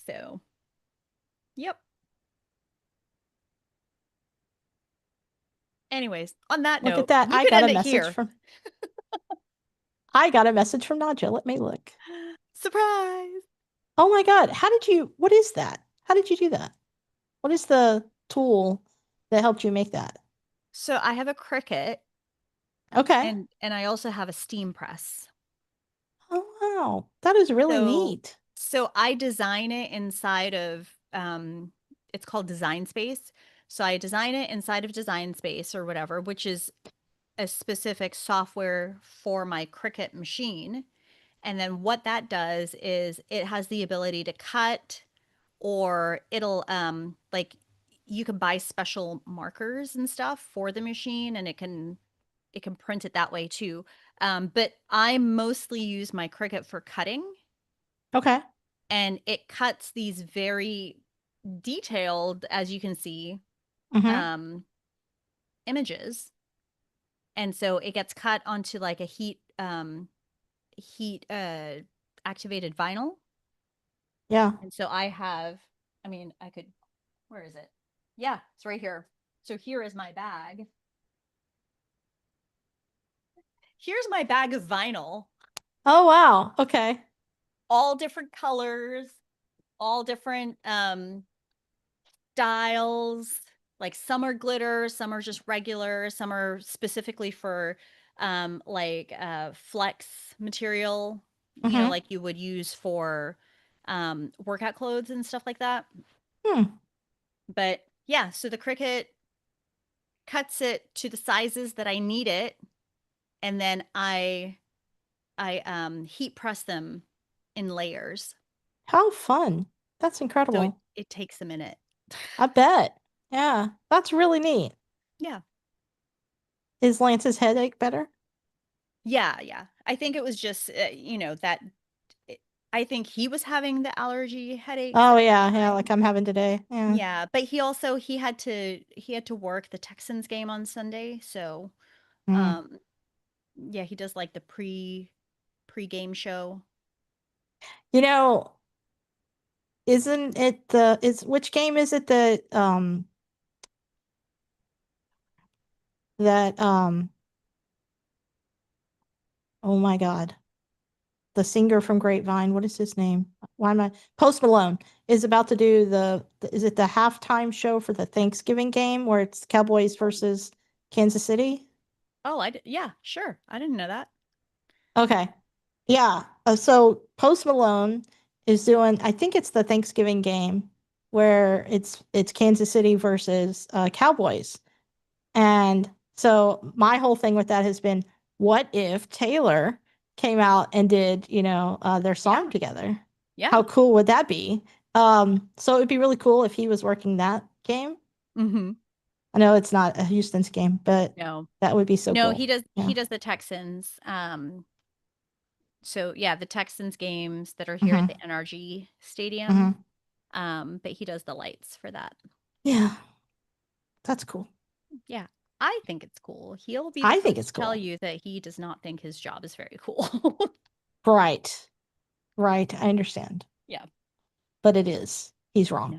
So, yep. Anyways, on that Look at note, that. we could end it here. I got a message from Nadja. Let me look. Surprise. Oh my God. What is that? How did you do that? What is the tool that helped you make that? So I have a Cricut, Okay. and I also have a steam press. Oh, wow. That is really So neat. So I design it inside of it's called Design Space. So I design it inside of Design Space or whatever, which is a specific software for my Cricut machine. And then what that does is it has the ability to cut, or it'll like you can buy special markers and stuff for the machine, and it can print it that way too. But I mostly use my Cricut for cutting, Okay. and it cuts these very detailed, as you can see, Mm-hmm. images. And so it gets cut onto like a heat activated vinyl. Yeah. And so I mean, I could, where is it? Yeah, it's right here. So here is my bag. Here's my bag of vinyl, Oh, wow. Okay. all different colors, all different styles. Like some are glitter, some are just regular, some are specifically for like flex material, Mm-hmm. like you would use for workout clothes and stuff like that. Hmm. But yeah, so the Cricut cuts it to the sizes that I need it, and then I heat press them in layers. How fun. That's So incredible. it takes a minute. I bet. Yeah. That's really neat. Yeah. Is Lance's headache better? Yeah, yeah. I think it was just that I think he was having the allergy headaches Oh, at that yeah. Yeah. Like time. I'm having today. Yeah. Yeah, but he had to work the Texans game on Sunday, so Mm. um yeah, he does like the pre-game show. You know, isn't it which game is it that oh my God, the singer from Grapevine, what is his name? Why am I Post Malone is about to do is it the halftime show for the Thanksgiving game where it's Cowboys versus Kansas City? Oh, yeah, sure. I didn't know that. Okay. Yeah. So Post Malone is doing, I think it's the Thanksgiving game where it's Kansas City versus Cowboys. And so my whole thing with that has been, what if Taylor came out and did, their song Yeah. together? Yeah. How cool would that be? So it would be really cool if he was working that game. Mm-hmm. I know it's not a Houston's game, but No. that would be so No, cool. he does Yeah. he does the Texans. So yeah, the Texans games that are here at Hmm. the NRG Stadium. Hmm. But he does the lights for that. Yeah. That's cool. Yeah. I think it's cool. He'll be the I think first it's to tell cool. you that he does not think his job is very cool. Right. Right. I understand. Yeah. But it is. He's wrong.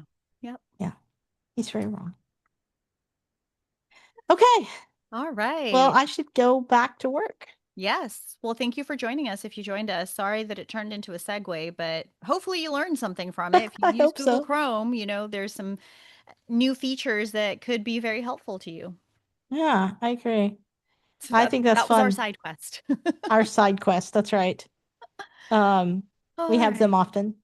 No. Yep. Yeah. He's very wrong. Okay. All Well, right. I should go back to work. Yes. Well, thank you for joining us if you joined us. Sorry that it turned into a segue, but hopefully you learned something from it. If you I use hope Google so. Chrome, there's some new features that could be very helpful to you. Yeah, I agree. So I that think that's that was our fun. side quest. Our side quest. That's right. Um, All we have them right. often.